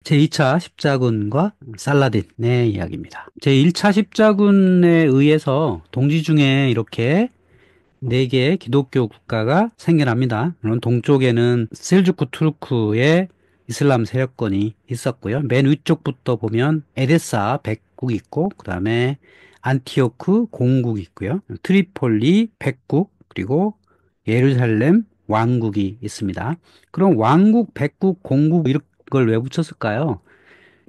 제2차 십자군과 살라딘의 이야기입니다. 제1차 십자군에 의해서 동지 중에 이렇게 네 개의 기독교 국가가 생겨납니다. 물론 동쪽에는 셀주크 투르크의 이슬람 세력권이 있었고요. 맨 위쪽부터 보면 에데사 백국이 있고, 그 다음에 안티오크 공국이 있고요. 트리폴리 백국, 그리고 예루살렘 왕국이 있습니다. 그럼 왕국, 백국, 공국 이런 걸 왜 붙였을까요?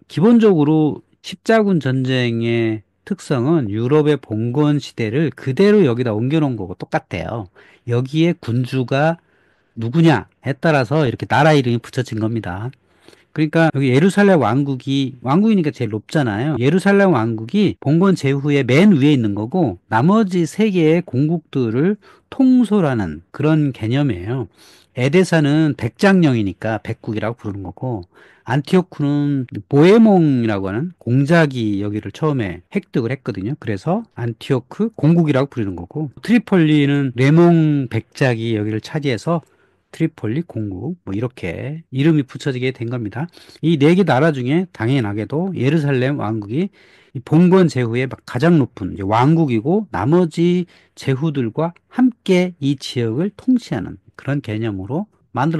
기본적으로 십자군 전쟁의 특성은 유럽의 봉건 시대를 그대로 여기다 옮겨놓은 거고 똑같아요. 여기에 군주가 누구냐에 따라서 이렇게 나라 이름이 붙여진 겁니다. 그러니까 여기 예루살렘 왕국이 왕국이니까 제일 높잖아요. 예루살렘 왕국이 봉건 제후의 맨 위에 있는 거고 나머지 세 개의 공국들을 통솔하는 그런 개념이에요. 에데사는 백장령이니까 백국이라고 부르는 거고 안티오크는 보에몽이라고 하는 공작이 여기를 처음에 획득을 했거든요. 그래서 안티오크 공국이라고 부르는 거고 트리폴리는 레몽 백작이 여기를 차지해서 트리폴리 공국 뭐 이렇게 이름이 붙여지게 된 겁니다. 이 네 개 나라 중에 당연하게도 예루살렘 왕국이 이 봉건 제후의 가장 높은 이제 왕국이고 나머지 제후들과 함께 이 지역을 통치하는 그런 개념으로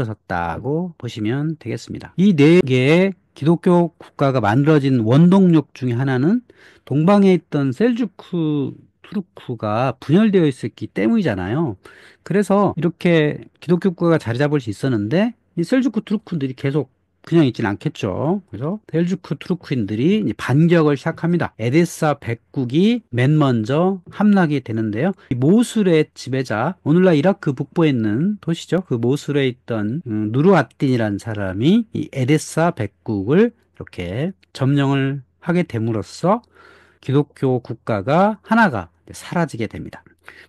만들어졌다고 보시면 되겠습니다. 이 네 개의 기독교 국가가 만들어진 원동력 중에 하나는 동방에 있던 셀주크 투르크가 분열되어 있었기 때문이잖아요. 그래서 이렇게 기독교 국가가 자리 잡을 수 있었는데 이 셀주크 투르크인들이 계속 그냥 있진 않겠죠. 그래서 셀주크 투르크인들이 이제 반격을 시작합니다. 에데사 백국이 맨 먼저 함락이 되는데요. 이 모술의 지배자, 오늘날 이라크 북부에 있는 도시죠. 그 모술에 있던 누르앗딘이라는 사람이 이 에데사 백국을 이렇게 점령을 하게 됨으로써 기독교 국가가 하나가 사라지게 됩니다.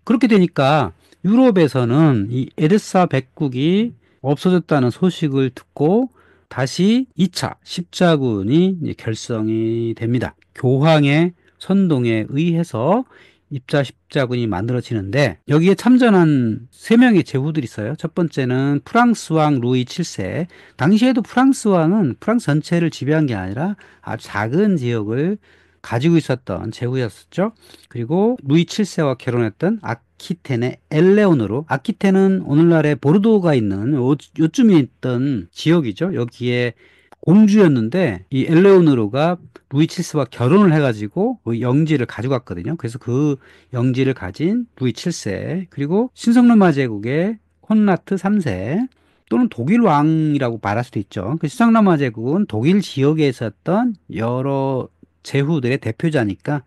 그렇게 되니까 유럽에서는 이 에르사 백국이 없어졌다는 소식을 듣고 다시 2차 십자군이 결성이 됩니다. 교황의 선동에 의해서 입자 십자군이 만들어지는데 여기에 참전한 세 명의 제후들이 있어요. 첫 번째는 프랑스 왕 루이 7세. 당시에도 프랑스 왕은 프랑스 전체를 지배한 게 아니라 아주 작은 지역을 가지고 있었던 제후였었죠. 그리고 루이 7세와 결혼했던 아키텐의 엘레오노르. 아키텐은 오늘날의 보르도가 있는 요쯤에 있던 지역이죠. 여기에 공주였는데 이 엘레오노르가 루이 7세와 결혼을 해가지고 그 영지를 가져갔거든요. 그래서 그 영지를 가진 루이 7세 그리고 신성로마 제국의 콘라트 3세 또는 독일 왕이라고 말할 수도 있죠. 그 신성로마 제국은 독일 지역에 있었던 여러 제후들의 대표자니까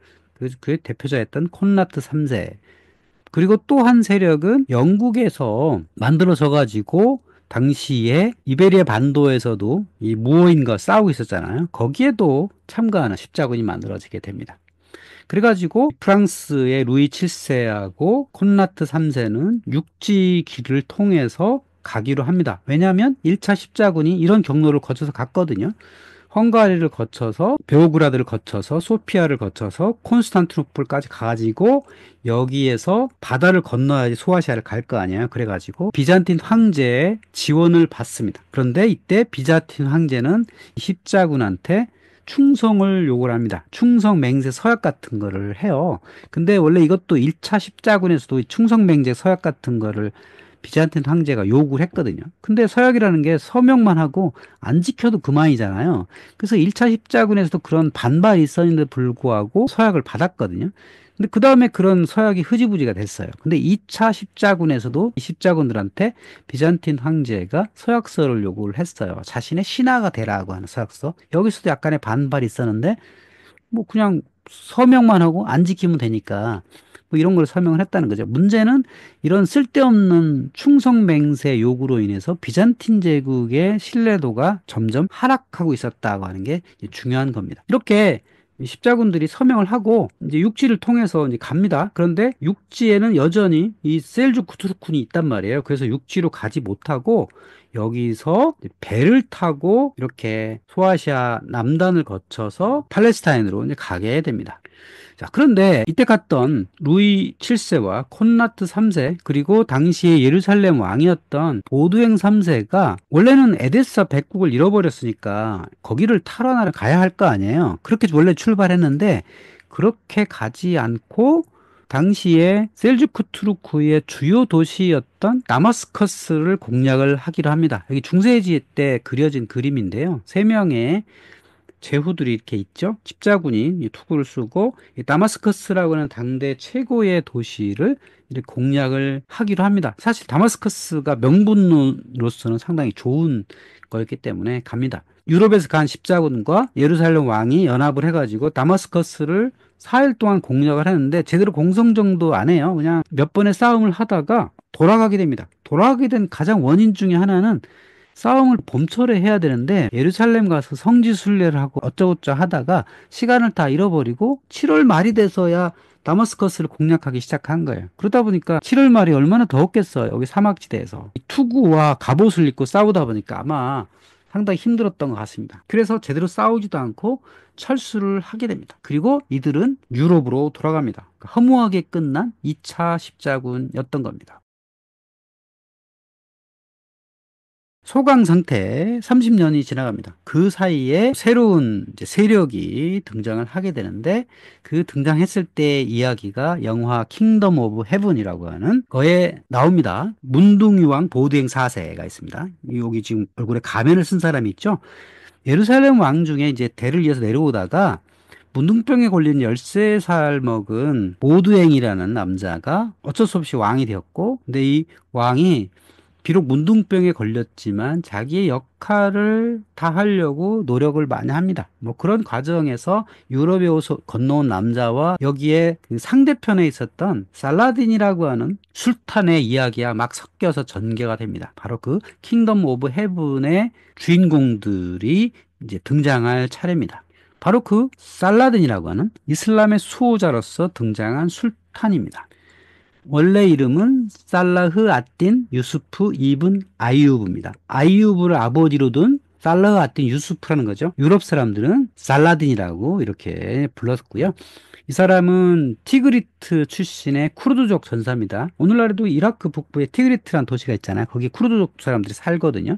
그 대표자였던 콘라트 3세 그리고 또 한 세력은 영국에서 만들어져 가지고 당시에 이베리아 반도에서도 이 무어인과 싸우고 있었잖아요. 거기에도 참가하는 십자군이 만들어지게 됩니다. 그래가지고 프랑스의 루이 7세하고 콘라트 3세는 육지 길을 통해서 가기로 합니다. 왜냐하면 1차 십자군이 이런 경로를 거쳐서 갔거든요. 헝가리를 거쳐서 베오그라드를 거쳐서 소피아를 거쳐서 콘스탄티노플까지 가가지고 여기에서 바다를 건너야지 소아시아를 갈 거 아니에요. 그래가지고 비잔틴 황제의 지원을 받습니다. 그런데 이때 비잔틴 황제는 십자군한테 충성을 요구를 합니다. 충성 맹세 서약 같은 거를 해요. 근데 원래 이것도 1차 십자군에서도 충성 맹세 서약 같은 거를 비잔틴 황제가 요구를 했거든요. 근데 서약이라는 게 서명만 하고 안 지켜도 그만이잖아요. 그래서 1차 십자군에서도 그런 반발이 있었는데 불구하고 서약을 받았거든요. 근데 그 다음에 그런 서약이 흐지부지가 됐어요. 근데 2차 십자군에서도 이 십자군들한테 비잔틴 황제가 서약서를 요구를 했어요. 자신의 신하가 되라고 하는 서약서. 여기서도 약간의 반발이 있었는데 뭐 그냥 서명만 하고 안 지키면 되니까 뭐 이런 걸 설명을 했다는 거죠. 문제는 이런 쓸데없는 충성맹세 요구로 인해서 비잔틴 제국의 신뢰도가 점점 하락하고 있었다고 하는 게 중요한 겁니다. 이렇게 이 십자군들이 서명을 하고 이제 육지를 통해서 이제 갑니다. 그런데 육지에는 여전히 이 셀주크 투르크군이 있단 말이에요. 그래서 육지로 가지 못하고 여기서 배를 타고 이렇게 소아시아 남단을 거쳐서 팔레스타인으로 이제 가게 됩니다. 자, 그런데 이때 갔던 루이 7세와 콘라트 3세, 그리고 당시에 예루살렘 왕이었던 보드행 3세가 원래는 에데사 백국을 잃어버렸으니까 거기를 탈환하러 가야 할 거 아니에요. 그렇게 원래 출발했는데 그렇게 가지 않고 당시에 셀주크 투르크의 주요 도시였던 다마스커스를 공략을 하기로 합니다. 여기 중세지 때 그려진 그림인데요. 세 명의 제후들이 이렇게 있죠. 십자군이 이 투구를 쓰고 이 다마스커스라고 하는 당대 최고의 도시를 이렇게 공략을 하기로 합니다. 사실 다마스커스가 명분으로서는 상당히 좋은 거였기 때문에 갑니다. 유럽에서 간 십자군과 예루살렘 왕이 연합을 해가지고 다마스커스를 4일 동안 공략을 했는데 제대로 공성정도 안 해요. 그냥 몇 번의 싸움을 하다가 돌아가게 됩니다. 돌아가게 된 가장 원인 중에 하나는 싸움을 봄철에 해야 되는데 예루살렘 가서 성지 순례를 하고 어쩌고저쩌고 하다가 시간을 다 잃어버리고 7월 말이 돼서야 다마스커스를 공략하기 시작한 거예요. 그러다 보니까 7월 말이 얼마나 더웠겠어요. 여기 사막지대에서. 투구와 갑옷을 입고 싸우다 보니까 아마 상당히 힘들었던 것 같습니다. 그래서 제대로 싸우지도 않고 철수를 하게 됩니다. 그리고 이들은 유럽으로 돌아갑니다. 허무하게 끝난 2차 십자군이었던 겁니다. 소강 상태 30년이 지나갑니다. 그 사이에 새로운 이제 세력이 등장을 하게 되는데 그 등장했을 때 이야기가 영화 킹덤 오브 헤븐이라고 하는 거에 나옵니다. 문둥이왕 보드행 4세가 있습니다. 여기 지금 얼굴에 가면을 쓴 사람이 있죠. 예루살렘 왕 중에 이제 대를 이어서 내려오다가 문둥병에 걸린 13살 먹은 보드행이라는 남자가 어쩔 수 없이 왕이 되었고, 근데 이 왕이 비록 문둥병에 걸렸지만 자기의 역할을 다 하려고 노력을 많이 합니다. 뭐 그런 과정에서 유럽에 건너온 남자와 여기에 그 상대편에 있었던 살라딘이라고 하는 술탄의 이야기가 막 섞여서 전개가 됩니다. 바로 그 킹덤 오브 헤븐의 주인공들이 이제 등장할 차례입니다. 바로 그 살라딘이라고 하는 이슬람의 수호자로서 등장한 술탄입니다. 원래 이름은 살라흐 아딘 유수프 이븐 아이유브입니다. 아이유브를 아버지로 둔 살라흐 아딘 유수프라는 거죠. 유럽 사람들은 살라딘이라고 이렇게 불렀고요. 이 사람은 티그리트 출신의 쿠르드족 전사입니다. 오늘날에도 이라크 북부에 티그리트라는 도시가 있잖아요. 거기 쿠르드족 사람들이 살거든요.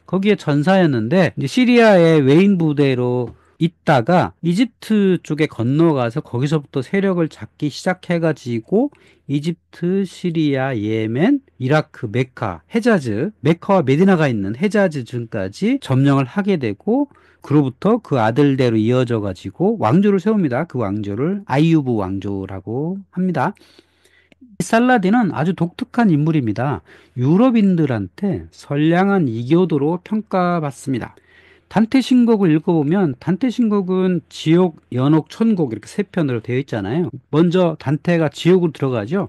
거기에 전사였는데 이제 시리아의 외인 부대로 있다가 이집트 쪽에 건너가서 거기서부터 세력을 잡기 시작해가지고 이집트, 시리아, 예멘, 이라크, 메카, 헤자즈, 메카와 메디나가 있는 헤자즈 즈까지 점령을 하게 되고 그로부터 그 아들대로 이어져 가지고 왕조를 세웁니다. 그 왕조를 아이유브 왕조라고 합니다. 이 살라딘은 아주 독특한 인물입니다. 유럽인들한테 선량한 이교도로 평가받습니다. 단테 신곡을 읽어보면 단테 신곡은 지옥, 연옥, 천국 이렇게 세 편으로 되어 있잖아요. 먼저 단테가 지옥으로 들어가죠.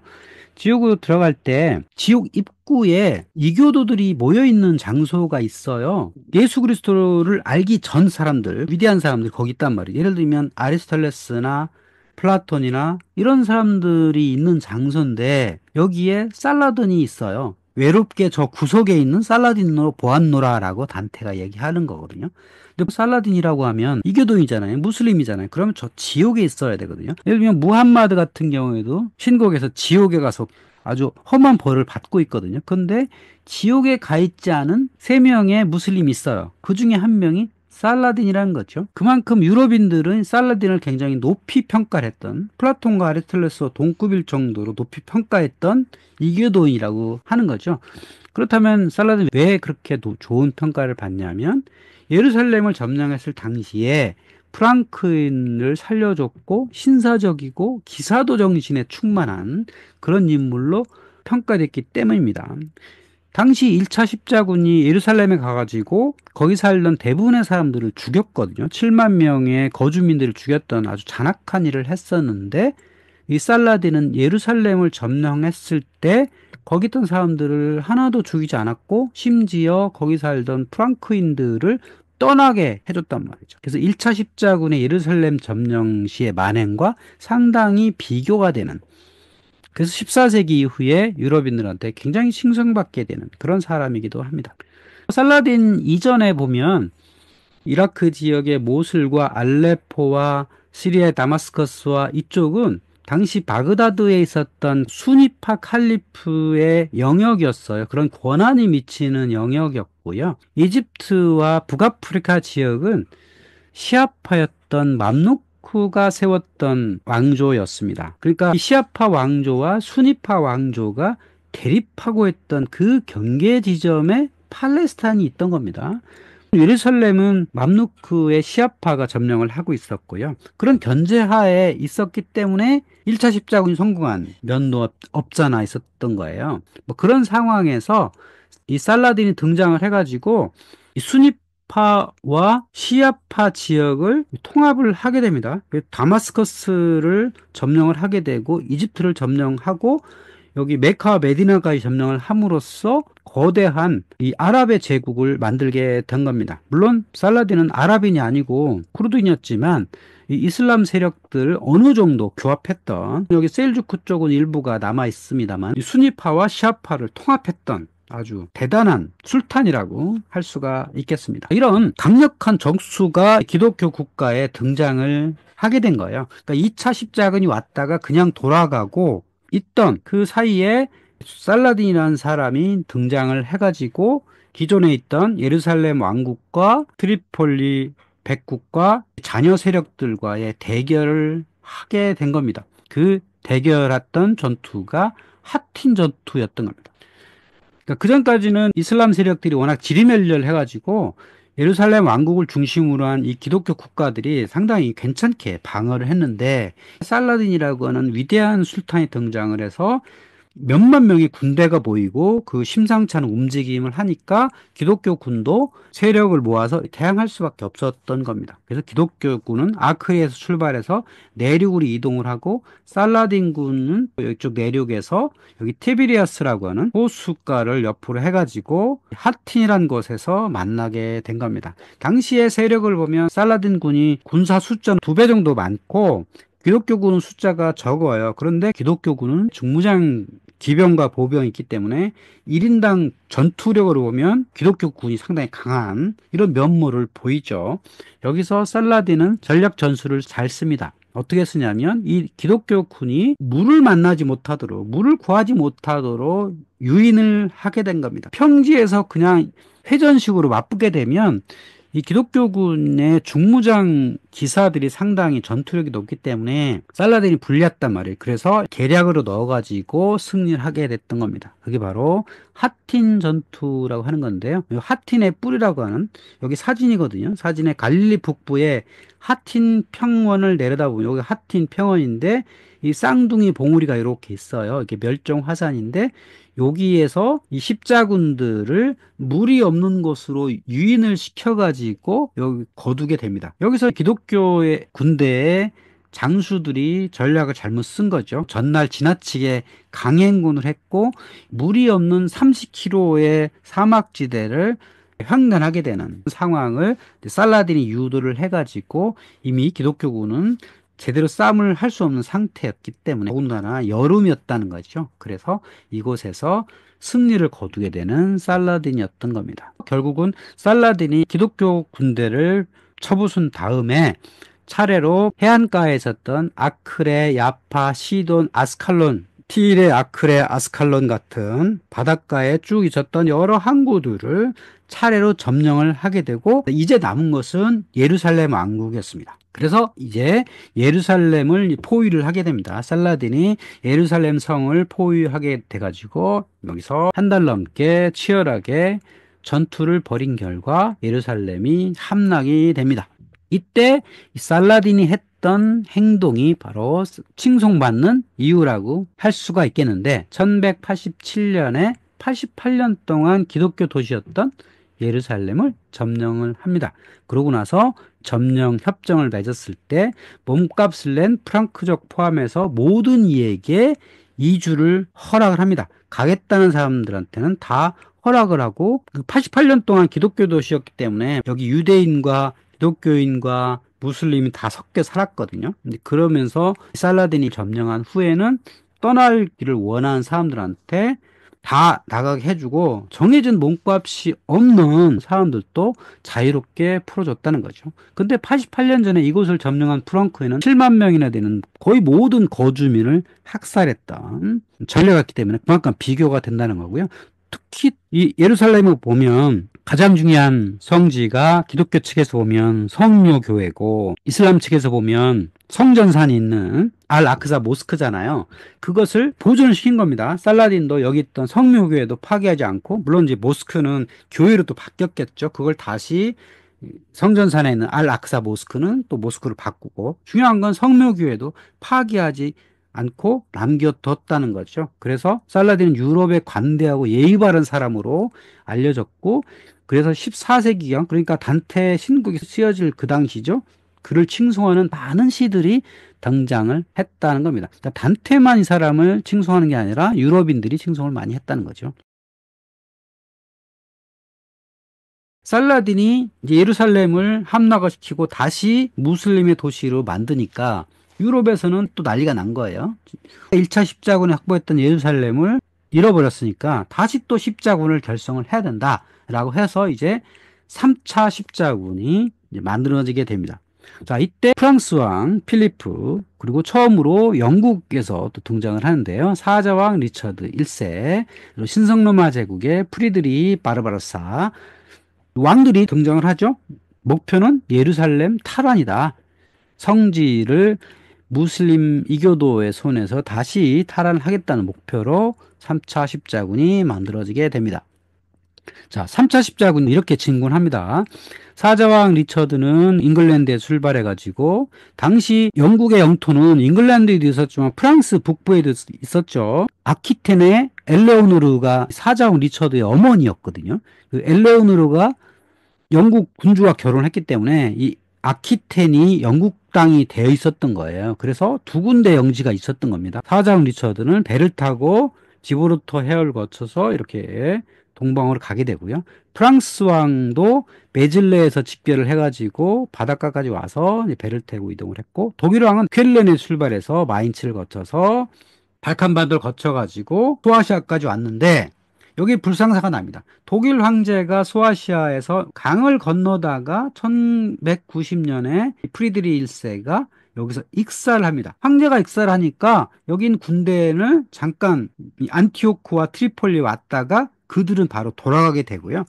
지옥으로 들어갈 때 지옥 입구에 이교도들이 모여 있는 장소가 있어요. 예수 그리스도를 알기 전 사람들, 위대한 사람들이 거기 있단 말이에요. 예를 들면 아리스토텔레스나 플라톤이나 이런 사람들이 있는 장소인데 여기에 살라딘이 있어요. 외롭게 저 구석에 있는 살라딘으로 보았노라라고 단테가 얘기하는 거거든요. 근데 살라딘이라고 하면 이교도이잖아요. 무슬림이잖아요. 그러면 저 지옥에 있어야 되거든요. 예를 들면 무함마드 같은 경우에도 신곡에서 지옥에 가서 아주 험한 벌을 받고 있거든요. 근데 지옥에 가 있지 않은 세 명의 무슬림이 있어요. 그 중에 한 명이 살라딘이라는 거죠. 그만큼 유럽인들은 살라딘을 굉장히 높이 평가를 했던 플라톤과 아리스토텔레스와 동급일 정도로 높이 평가했던 이교도인이라고 하는 거죠. 그렇다면 살라딘 왜 그렇게 좋은 평가를 받냐면 예루살렘을 점령했을 당시에 프랑크인을 살려줬고 신사적이고 기사도 정신에 충만한 그런 인물로 평가됐기 때문입니다. 당시 1차 십자군이 예루살렘에 가가지고 거기 살던 대부분의 사람들을 죽였거든요. 7만 명의 거주민들을 죽였던 아주 잔악한 일을 했었는데 이 살라딘은 예루살렘을 점령했을 때 거기 있던 사람들을 하나도 죽이지 않았고 심지어 거기 살던 프랑크인들을 떠나게 해줬단 말이죠. 그래서 1차 십자군의 예루살렘 점령 시의 만행과 상당히 비교가 되는 그래서 14세기 이후에 유럽인들한테 굉장히 칭송받게 되는 그런 사람이기도 합니다. 살라딘 이전에 보면 이라크 지역의 모술과 알레포와 시리아의 다마스커스와 이쪽은 당시 바그다드에 있었던 수니파 칼리프의 영역이었어요. 그런 권한이 미치는 영역이었고요. 이집트와 북아프리카 지역은 시아파였던 맘루크가 세웠던 왕조였습니다. 그러니까 이 시아파 왕조와 수니파 왕조가 대립하고 있던 그 경계 지점에 팔레스타인이 있던 겁니다. 예루살렘은 맘루크의 시아파가 점령을 하고 있었고요. 그런 견제하에 있었기 때문에 1차 십자군이 성공한 면도 없잖아 있었던 거예요. 뭐 그런 상황에서 이 살라딘이 등장을 해가지고 이 수니파와 시아파 지역을 통합을 하게 됩니다. 다마스커스를 점령을 하게 되고 이집트를 점령하고 여기 메카와 메디나까지 점령을 함으로써 거대한 이 아랍의 제국을 만들게 된 겁니다. 물론 살라딘은 아랍인이 아니고 쿠르드인이었지만 이 이슬람 세력들 어느 정도 교합했던, 여기 셀주크 쪽은 일부가 남아 있습니다만 이 수니파와 시아파를 통합했던 아주 대단한 술탄이라고 할 수가 있겠습니다. 이런 강력한 정수가 기독교 국가에 등장을 하게 된 거예요. 그러니까 2차 십자군이 왔다가 그냥 돌아가고 있던 그 사이에 살라딘이라는 사람이 등장을 해가지고 기존에 있던 예루살렘 왕국과 트리폴리 백국과 자녀 세력들과의 대결을 하게 된 겁니다. 그 대결했던 전투가 하틴 전투였던 겁니다. 그러니까 그 전까지는 이슬람 세력들이 워낙 지리멸렬해가지고 예루살렘 왕국을 중심으로 한 이 기독교 국가들이 상당히 괜찮게 방어를 했는데, 살라딘이라고 하는 위대한 술탄이 등장을 해서 몇만 명의 군대가 보이고 그 심상치 않은 움직임을 하니까 기독교 군도 세력을 모아서 대항할 수밖에 없었던 겁니다. 그래서 기독교군은 아크리에서 출발해서 내륙으로 이동을 하고, 살라딘 군은 이쪽 내륙에서 여기 티비리아스라고 하는 호숫가를 옆으로 해가지고 하틴이란 곳에서 만나게 된 겁니다. 당시의 세력을 보면 살라딘 군이 군사 숫자는 2배 정도 많고 기독교군은 숫자가 적어요. 그런데 기독교군은 중무장 기병과 보병이 있기 때문에 1인당 전투력으로 보면 기독교군이 상당히 강한 이런 면모를 보이죠. 여기서 살라딘은 전략 전술을 잘 씁니다. 어떻게 쓰냐면 이 기독교군이 물을 만나지 못하도록, 물을 구하지 못하도록 유인을 하게 된 겁니다. 평지에서 그냥 회전식으로 맞붙게 되면 이 기독교군의 중무장 기사들이 상당히 전투력이 높기 때문에 살라딘이 불리했단 말이에요. 그래서 계략으로 넣어가지고 승리를 하게 됐던 겁니다. 그게 바로 하틴 전투라고 하는 건데요. 하틴의 뿔이라고 하는, 여기 사진이거든요. 사진의 갈릴리 북부에 하틴 평원을 내려다보면 여기 하틴 평원인데 이 쌍둥이 봉우리가 이렇게 있어요. 이게 멸종 화산인데 여기에서 이 십자군들을 물이 없는 곳으로 유인을 시켜가지고 여기 거두게 됩니다. 여기서 기독교의 군대의 장수들이 전략을 잘못 쓴 거죠. 전날 지나치게 강행군을 했고 물이 없는 30km의 사막지대를 횡단하게 되는 상황을 살라딘이 유도를 해가지고 이미 기독교군은 제대로 싸움을 할 수 없는 상태였기 때문에, 더군다나 여름이었다는 거죠. 그래서 이곳에서 승리를 거두게 되는 살라딘이었던 겁니다. 결국은 살라딘이 기독교 군대를 쳐부순 다음에 차례로 해안가에 있었던 아크레, 야파, 시돈, 아스칼론, 티레, 아크레, 아스칼론 같은 바닷가에 쭉 있었던 여러 항구들을 차례로 점령을 하게 되고, 이제 남은 것은 예루살렘 왕국이었습니다. 그래서 이제 예루살렘을 포위를 하게 됩니다. 살라딘이 예루살렘 성을 포위하게 돼가지고 여기서 한 달 넘게 치열하게 전투를 벌인 결과 예루살렘이 함락이 됩니다. 이때 살라딘이 했던 행동이 바로 칭송받는 이유라고 할 수가 있겠는데, 1187년에 88년 동안 기독교 도시였던 예루살렘을 점령을 합니다. 그러고 나서 점령 협정을 맺었을 때 몸값을 낸 프랑크족 포함해서 모든 이에게 이주를 허락을 합니다. 가겠다는 사람들한테는 다 허락을 하고, 88년 동안 기독교 도시였기 때문에 여기 유대인과 기독교인과 무슬림이 다 섞여 살았거든요. 근데 그러면서 살라딘이 점령한 후에는 떠날 길을 원하는 사람들한테 다 나가게 해주고 정해진 몸값이 없는 사람들도 자유롭게 풀어줬다는 거죠. 근데 88년 전에 이곳을 점령한 프랑크에는 7만 명이나 되는 거의 모든 거주민을 학살했던 전례가 있기 때문에 그만큼 비교가 된다는 거고요. 특히 이 예루살렘을 보면 가장 중요한 성지가 기독교 측에서 보면 성묘교회고 이슬람 측에서 보면 성전산이 있는 알 아크사 모스크잖아요. 그것을 보존을 시킨 겁니다. 살라딘도 여기 있던 성묘교회도 파괴하지 않고 물론 이제 모스크는 교회로 또 바뀌었겠죠. 그걸 다시 성전산에 있는 알 아크사 모스크는 또 모스크로 바꾸고 중요한 건 성묘교회도 파괴하지 않고 남겨뒀다는 거죠. 그래서 살라딘은 유럽의 관대하고 예의 바른 사람으로 알려졌고 그래서 14세기경 그러니까 단테 신국이 쓰여질 그 당시죠. 그를 칭송하는 많은 시들이 등장을 했다는 겁니다. 그러니까 단테만 이 사람을 칭송하는 게 아니라 유럽인들이 칭송을 많이 했다는 거죠. 살라딘이 이제 예루살렘을 함락을 시키고 다시 무슬림의 도시로 만드니까 유럽에서는 또 난리가 난 거예요. 1차 십자군이 확보했던 예루살렘을 잃어버렸으니까 다시 또 십자군을 결성을 해야 된다라고 해서 이제 3차 십자군이 이제 만들어지게 됩니다. 자, 이때 프랑스 왕 필리프 그리고 처음으로 영국에서 또 등장을 하는데요. 사자왕 리처드 1세, 그리고 신성로마 제국의 프리드리 바르바로사 왕들이 등장을 하죠. 목표는 예루살렘 탈환이다. 성지를 무슬림 이교도의 손에서 다시 탈환하겠다는 목표로 3차 십자군이 만들어지게 됩니다. 자, 3차 십자군은 이렇게 진군합니다. 사자왕 리처드는 잉글랜드에 출발해가지고 당시 영국의 영토는 잉글랜드에도 있었지만 프랑스 북부에도 있었죠. 아키텐의 엘레오노르가 사자왕 리처드의 어머니였거든요. 그 엘레오노르가 영국 군주와 결혼했기 때문에 이 아키텐이 영국 땅이 되어 있었던 거예요. 그래서 두 군데 영지가 있었던 겁니다. 사자왕 리처드는 배를 타고 지브롤터 해협을 거쳐서 이렇게 동방으로 가게 되고요. 프랑스 왕도 메질레에서 집결을 해가지고 바닷가까지 와서 배를 타고 이동을 했고 독일 왕은 쾰른에 출발해서 마인츠를 거쳐서 발칸반도를 거쳐가지고 소아시아까지 왔는데 여기 불상사가 납니다. 독일 황제가 소아시아에서 강을 건너다가 1190년에 프리드리 1세가 여기서 익사를 합니다. 황제가 익사를 하니까 여긴 군대를 잠깐 안티오크와 트리폴리 왔다가 그들은 바로 돌아가게 되고요.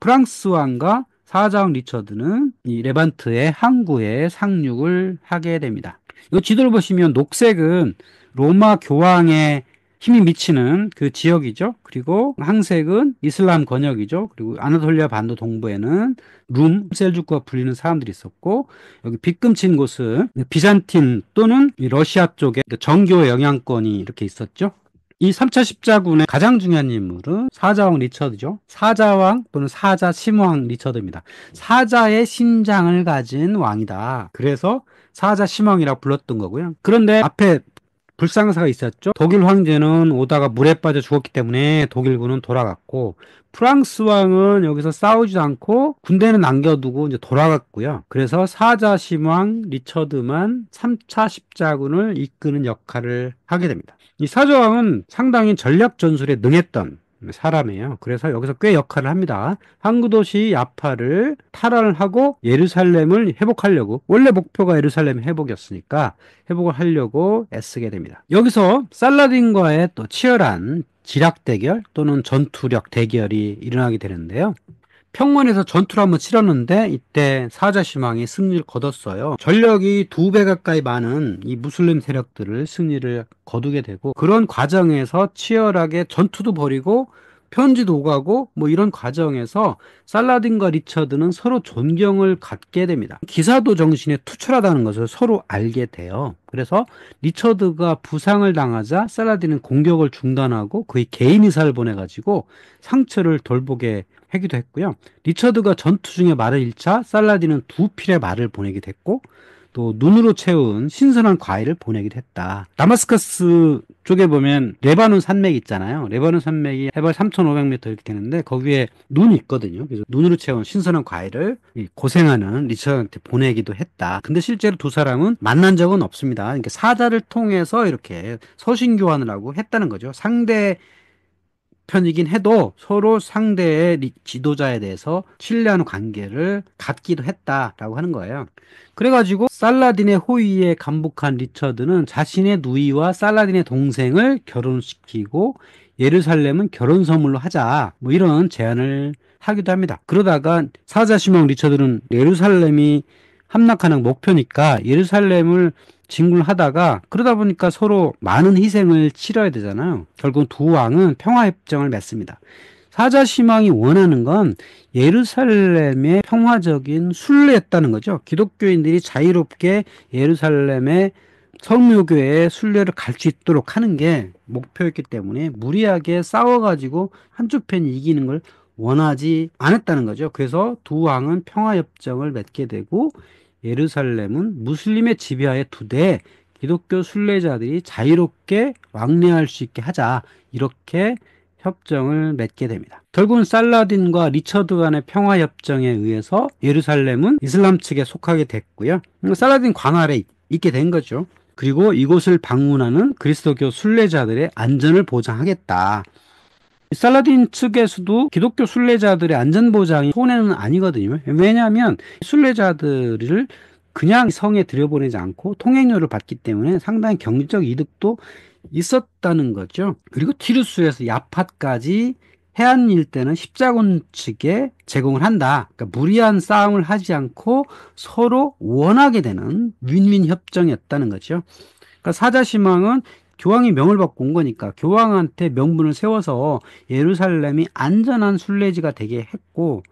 프랑스 왕과 사자왕 리처드는 이 레반트의 항구에 상륙을 하게 됩니다. 이 지도를 보시면 녹색은 로마 교황의 힘이 미치는 그 지역이죠. 그리고 항색은 이슬람 권역이죠. 그리고 아나톨리아 반도 동부에는 룸, 셀주크가 불리는 사람들이 있었고 여기 빗금친 곳은 비잔틴 또는 러시아 쪽에 정교 영향권이 이렇게 있었죠. 이 3차 십자군의 가장 중요한 인물은 사자왕 리처드죠. 사자왕 또는 사자 심왕 리처드입니다. 사자의 신장을 가진 왕이다. 그래서 사자 심왕이라고 불렀던 거고요. 그런데 앞에 불상사가 있었죠. 독일 황제는 오다가 물에 빠져 죽었기 때문에 독일군은 돌아갔고 프랑스 왕은 여기서 싸우지도 않고 군대는 남겨두고 이제 돌아갔고요. 그래서 사자 심왕 리처드만 3차 십자군을 이끄는 역할을 하게 됩니다. 이 사자왕은 상당히 전략 전술에 능했던 사람이에요. 그래서 여기서 꽤 역할을 합니다. 항구 도시 야파를 탈환을 하고 예루살렘을 회복하려고 원래 목표가 예루살렘 회복이었으니까 회복을 하려고 애쓰게 됩니다. 여기서 살라딘과의 또 치열한 지략 대결 또는 전투력 대결이 일어나게 되는데요. 평원에서 전투를 한번 치렀는데 이때 사자시망이 승리를 거뒀어요. 전력이 2배 가까이 많은 이 무슬림 세력들을 승리를 거두게 되고 그런 과정에서 치열하게 전투도 벌이고 편지도 오가고 뭐 이런 과정에서 살라딘과 리처드는 서로 존경을 갖게 됩니다. 기사도 정신에 투철하다는 것을 서로 알게 돼요. 그래서 리처드가 부상을 당하자 살라딘은 공격을 중단하고 그의 개인 의사를 보내가지고 상처를 돌보게 하기도 했고요. 리처드가 전투 중에 말을 잃자 살라딘은 2필의 말을 보내게 됐고 또 눈으로 채운 신선한 과일을 보내기도 했다. 다마스커스 쪽에 보면 레바논 산맥이 있잖아요. 레바논 산맥이 해발 3,500m 이렇게 되는데 거기에 눈이 있거든요. 그래서 눈으로 채운 신선한 과일을 고생하는 리처드한테 보내기도 했다. 근데 실제로 두 사람은 만난 적은 없습니다. 그러니까 사자를 통해서 이렇게 서신 교환을 하고 했다는 거죠. 상대 편이긴 해도 서로 상대의 지도자에 대해서 신뢰하는 관계를 갖기도 했다라고 하는 거예요. 그래가지고 살라딘의 호의에 감복한 리처드는 자신의 누이와 살라딘의 동생을 결혼시키고 예루살렘은 결혼 선물로 하자, 뭐 이런 제안을 하기도 합니다. 그러다가 사자 시몬 리처드는 예루살렘이 함락하는 목표니까 예루살렘을 진군하다가 그러다 보니까 서로 많은 희생을 치러야 되잖아요. 결국 두 왕은 평화협정을 맺습니다. 사자 시망이 원하는 건 예루살렘의 평화적인 순례였다는 거죠. 기독교인들이 자유롭게 예루살렘의 성묘교회에 순례를 갈 수 있도록 하는 게 목표였기 때문에 무리하게 싸워가지고 한쪽 편이 이기는 걸 원하지 않았다는 거죠. 그래서 두 왕은 평화협정을 맺게 되고 예루살렘은 무슬림의 지배하에 두되 기독교 순례자들이 자유롭게 왕래할 수 있게 하자, 이렇게 협정을 맺게 됩니다. 결국은 살라딘과 리처드 간의 평화협정에 의해서 예루살렘은 이슬람 측에 속하게 됐고요. 살라딘 광 아래 있게 된 거죠. 그리고 이곳을 방문하는 그리스도교 순례자들의 안전을 보장하겠다. 살라딘 측에서도 기독교 순례자들의 안전보장이 손해는 아니거든요. 왜냐하면 순례자들을 그냥 성에 들여보내지 않고 통행료를 받기 때문에 상당히 경제적 이득도 있었다는 거죠. 그리고 티루스에서 야팟까지 해안 일대는 십자군 측에 제공을 한다. 그러니까 무리한 싸움을 하지 않고 서로 원하게 되는 윈윈 협정이었다는 거죠. 그러니까 사자시망은 교황이 명을 받고 온 거니까 교황한테 명분을 세워서 예루살렘이 안전한 순례지가 되게 했고,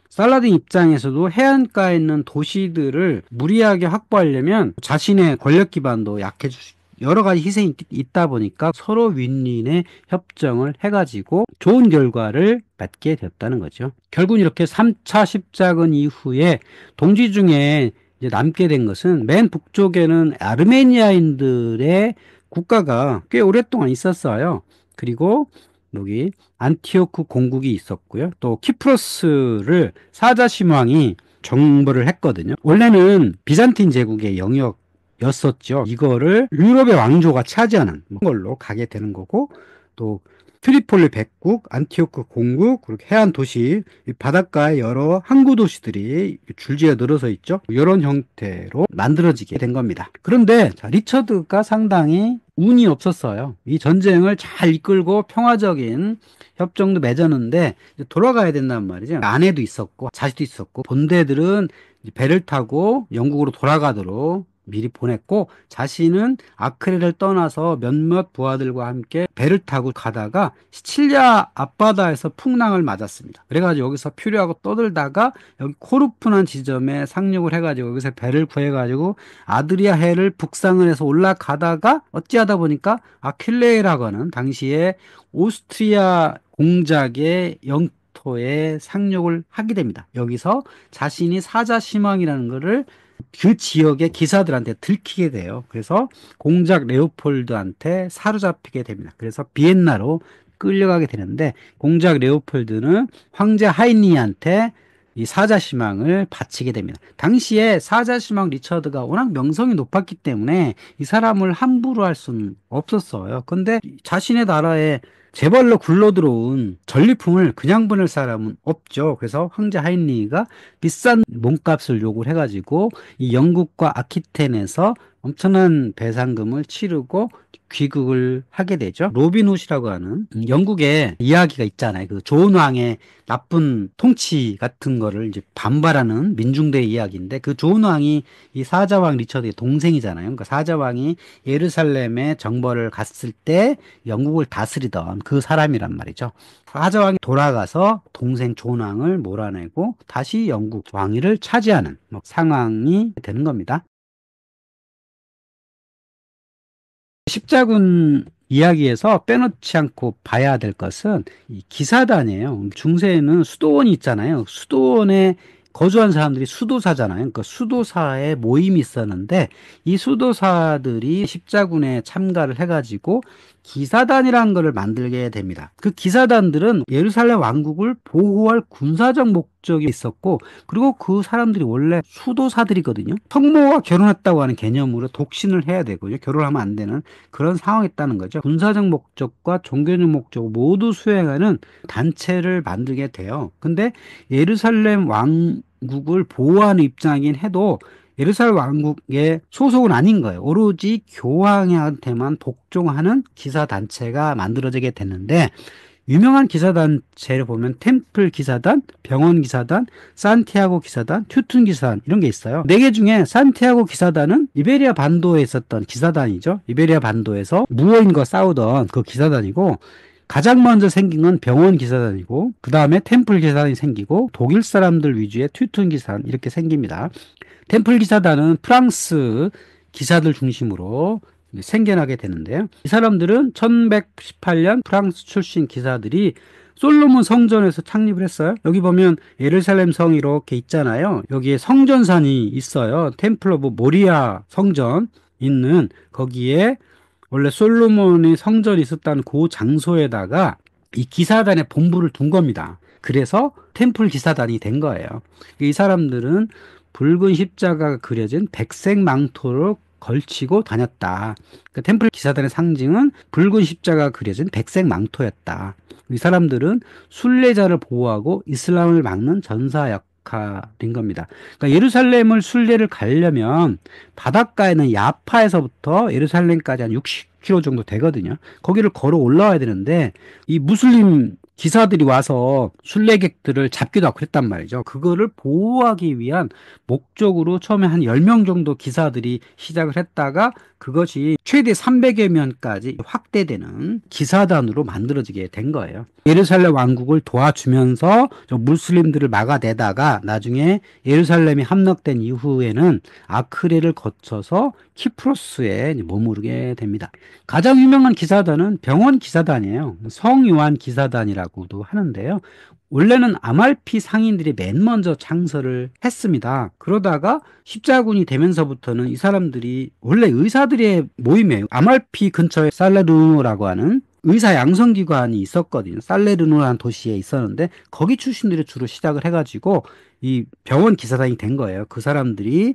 살라딘 입장에서도 해안가에 있는 도시들을 무리하게 확보하려면 자신의 권력 기반도 약해질 수 여러 가지 희생이 있다 보니까 서로 윈윈의 협정을 해가지고 좋은 결과를 맺게 됐다는 거죠. 결국은 이렇게 3차 십자군 이후에 동지 중에 이제 남게 된 것은 맨 북쪽에는 아르메니아인들의 국가가 꽤 오랫동안 있었어요. 그리고 여기 안티오크 공국이 있었고요. 또 키프로스를 사자심왕이 정벌을 했거든요. 원래는 비잔틴 제국의 영역이었었죠. 이거를 유럽의 왕조가 차지하는 걸로 가게 되는 거고, 또 트리폴리 백국, 안티오크 공국, 그리고 해안 도시, 바닷가에 여러 항구 도시들이 줄지어 늘어서 있죠. 이런 형태로 만들어지게 된 겁니다. 그런데 리처드가 상당히 운이 없었어요. 이 전쟁을 잘 이끌고 평화적인 협정도 맺었는데 돌아가야 된단 말이죠. 아내도 있었고 자식도 있었고 본대들은 배를 타고 영국으로 돌아가도록 미리 보냈고, 자신은 아크레를 떠나서 몇몇 부하들과 함께 배를 타고 가다가 시칠리아 앞바다에서 풍랑을 맞았습니다. 그래가지고 여기서 표류하고 떠들다가 여기 코르푸난 지점에 상륙을 해가지고 여기서 배를 구해가지고 아드리아 해를 북상을 해서 올라가다가 어찌하다 보니까 아킬레이라고 하는 당시에 오스트리아 공작의 영토에 상륙을 하게 됩니다. 여기서 자신이 사자시망이라는 것을 그 지역의 기사들한테 들키게 돼요. 그래서 공작 레오폴드한테 사로잡히게 됩니다. 그래서 비엔나로 끌려가게 되는데, 공작 레오폴드는 황제 하이니한테 이 사자시망을 바치게 됩니다. 당시에 사자시망 리처드가 워낙 명성이 높았기 때문에 이 사람을 함부로 할 수는 없었어요. 근데 자신의 나라에 제발로 굴러들어온 전리품을 그냥 보낼 사람은 없죠. 그래서 황제 하인리히가 비싼 몸값을 요구를 해가지고 이 영국과 아키텐에서 엄청난 배상금을 치르고 귀국을 하게 되죠. 로빈훗이라고 하는 영국의 이야기가 있잖아요. 그 존 왕의 나쁜 통치 같은 거를 이제 반발하는 민중대의 이야기인데, 그 존 왕이 이 사자왕 리처드의 동생이잖아요. 그러니까 사자왕이 예루살렘에 정벌을 갔을 때 영국을 다스리던 그 사람이란 말이죠. 사자왕이 돌아가서 동생 존 왕을 몰아내고 다시 영국 왕위를 차지하는 상황이 되는 겁니다. 십자군 이야기에서 빼놓지 않고 봐야 될 것은 이 기사단이에요. 중세에는 수도원이 있잖아요. 수도원에 거주한 사람들이 수도사잖아요. 그러니까 수도사의 모임이 있었는데 이 수도사들이 십자군에 참가를 해가지고 기사단이라는 것을 만들게 됩니다. 그 기사단들은 예루살렘 왕국을 보호할 군사적 목적 목적이 있었고, 그리고 그 사람들이 원래 수도사들이거든요. 성모가 결혼했다고 하는 개념으로 독신을 해야 되고요. 결혼하면 안 되는 그런 상황이었다는 거죠. 군사적 목적과 종교적 목적 모두 수행하는 단체를 만들게 돼요. 근데 예루살렘 왕국을 보호하는 입장이긴 해도 예루살렘 왕국의 소속은 아닌 거예요. 오로지 교황한테만 복종하는 기사단체가 만들어지게 됐는데, 유명한 기사단체를 보면 템플 기사단, 병원 기사단, 산티아고 기사단, 튜튼 기사단 이런 게 있어요. 네 개 중에 산티아고 기사단은 이베리아 반도에 있었던 기사단이죠. 이베리아 반도에서 무어인과 싸우던 그 기사단이고, 가장 먼저 생긴 건 병원 기사단이고, 그 다음에 템플 기사단이 생기고, 독일 사람들 위주의 튜튼 기사단 이렇게 생깁니다. 템플 기사단은 프랑스 기사들 중심으로 생겨나게 되는데요. 이 사람들은 1118년 프랑스 출신 기사들이 솔로몬 성전에서 창립을 했어요. 여기 보면 예루살렘 성이 이렇게 있잖아요. 여기에 성전산이 있어요. 템플 오브 모리아 성전 있는 거기에 원래 솔로몬이 성전이 있었다는 그 장소에다가 이 기사단의 본부를 둔 겁니다. 그래서 템플 기사단이 된 거예요. 이 사람들은 붉은 십자가가 그려진 백색 망토를 걸치고 다녔다. 그 템플 기사단의 상징은 붉은 십자가가 그려진 백색 망토였다. 이 사람들은 순례자를 보호하고 이슬람을 막는 전사 역할인 겁니다. 그러니까 예루살렘을 순례를 가려면 바닷가에는 야파에서부터 예루살렘까지 한 60km 정도 되거든요. 거기를 걸어 올라와야 되는데 이 무슬림 기사들이 와서 순례객들을 잡기도 하고 그랬단 말이죠. 그거를 보호하기 위한 목적으로 처음에 한 10명 정도 기사들이 시작을 했다가 그것이 최대 300여 명까지 확대되는 기사단으로 만들어지게 된 거예요. 예루살렘 왕국을 도와주면서 무슬림들을 막아내다가 나중에 예루살렘이 함락된 이후에는 아크레를 거쳐서 키프로스에 머무르게 됩니다. 가장 유명한 기사단은 병원 기사단이에요. 성요한 기사단이라고도 하는데요. 원래는 아말피 상인들이 맨 먼저 창설을 했습니다. 그러다가 십자군이 되면서부터는 이 사람들이 원래 의사들의 모임이에요. 아말피 근처에 살레르노라고 하는 의사 양성기관이 있었거든요. 살레르노라는 도시에 있었는데 거기 출신들이 주로 시작을 해가지고 이 병원 기사단이 된 거예요. 그 사람들이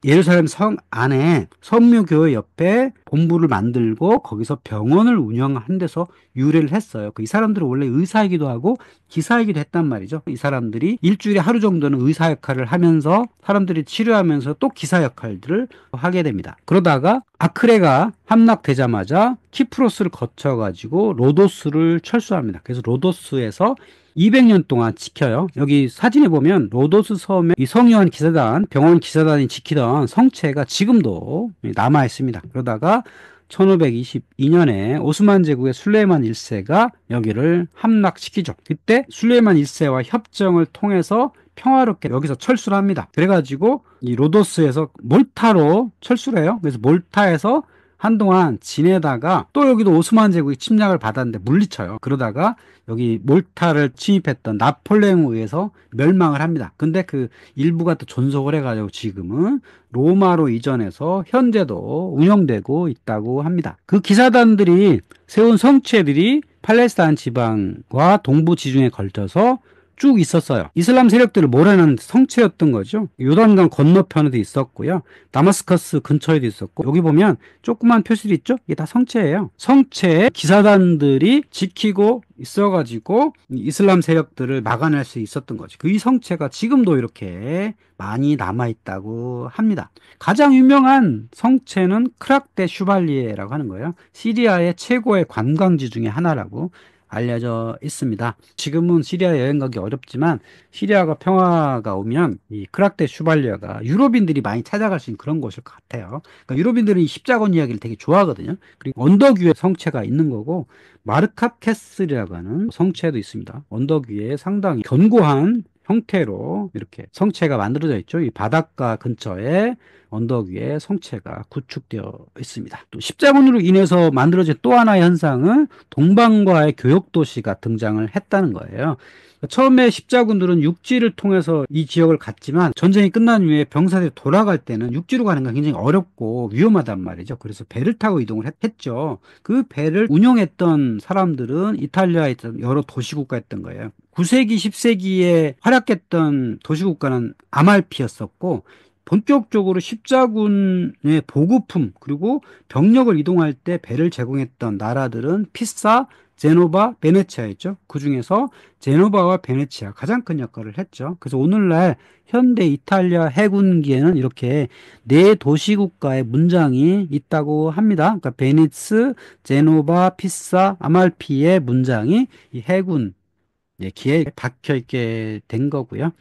예루살렘 성 안에 성묘교회 옆에 본부를 만들고 거기서 병원을 운영한 데서 유래를 했어요. 이 사람들은 원래 의사이기도 하고 기사이기도 했단 말이죠. 이 사람들이 일주일에 하루 정도는 의사 역할을 하면서 사람들이 치료하면서 또 기사 역할들을 하게 됩니다. 그러다가 아크레가 함락되자마자 키프로스를 거쳐가지고 로도스를 철수합니다. 그래서 로도스에서 200년 동안 지켜요. 여기 사진에 보면 로도스 섬에 이 성요한 기사단, 병원 기사단이 지키던 성체가 지금도 남아 있습니다. 그러다가 1522년에 오스만 제국의 술레이만 1세가 여기를 함락시키죠. 그때 술레이만 1세와 협정을 통해서 평화롭게 여기서 철수를 합니다. 그래가지고 이 로도스에서 몰타로 철수를 해요. 그래서 몰타에서 한동안 지내다가 또 여기도 오스만 제국이 침략을 받았는데 물리쳐요. 그러다가 여기 몰타를 침입했던 나폴레옹에 의해서 멸망을 합니다. 근데 그 일부가 또 존속을 해가지고 지금은 로마로 이전해서 현재도 운영되고 있다고 합니다. 그 기사단들이 세운 성체들이 팔레스타인 지방과 동부 지중해에 걸쳐서 쭉 있었어요. 이슬람 세력들을 몰아내는 성체였던 거죠. 요단강 건너편에도 있었고요. 다마스커스 근처에도 있었고, 여기 보면 조그만 표시들 있죠? 이게 다 성체예요. 성체에 기사단들이 지키고 있어가지고 이슬람 세력들을 막아낼 수 있었던 거죠. 그 이 성체가 지금도 이렇게 많이 남아있다고 합니다. 가장 유명한 성체는 크락데 슈발리에라고 하는 거예요. 시리아의 최고의 관광지 중에 하나라고 알려져 있습니다. 지금은 시리아 여행 가기 어렵지만 시리아가 평화가 오면 이 크락데 슈발리아가 유럽인들이 많이 찾아갈 수 있는 그런 곳일 것 같아요. 그러니까 유럽인들은 이 십자군 이야기를 되게 좋아하거든요. 그리고 언덕 위에 성체가 있는 거고 마르캅 캐슬이라고 하는 성체도 있습니다. 언덕 위에 상당히 견고한 형태로 이렇게 성체가 만들어져 있죠. 이 바닷가 근처에 언덕 위에 성체가 구축되어 있습니다. 또 십자군으로 인해서 만들어진 또 하나의 현상은 동방과의 교역도시가 등장을 했다는 거예요. 처음에 십자군들은 육지를 통해서 이 지역을 갔지만 전쟁이 끝난 후에 병사들이 돌아갈 때는 육지로 가는 건 굉장히 어렵고 위험하단 말이죠. 그래서 배를 타고 이동을 했죠. 그 배를 운용했던 사람들은 이탈리아에 있던 여러 도시국가였던 거예요. 9세기, 10세기에 활약했던 도시국가는 아말피였었고 본격적으로 십자군의 보급품 그리고 병력을 이동할 때 배를 제공했던 나라들은 피사, 제노바, 베네치아였죠. 그중에서 제노바와 베네치아 가장 큰 역할을 했죠. 그래서 오늘날 현대 이탈리아 해군기에는 이렇게 네 도시국가의 문장이 있다고 합니다. 그러니까 베니스, 제노바, 피사, 아말피의 문장이 이 해군 기에 박혀 있게 된 거고요.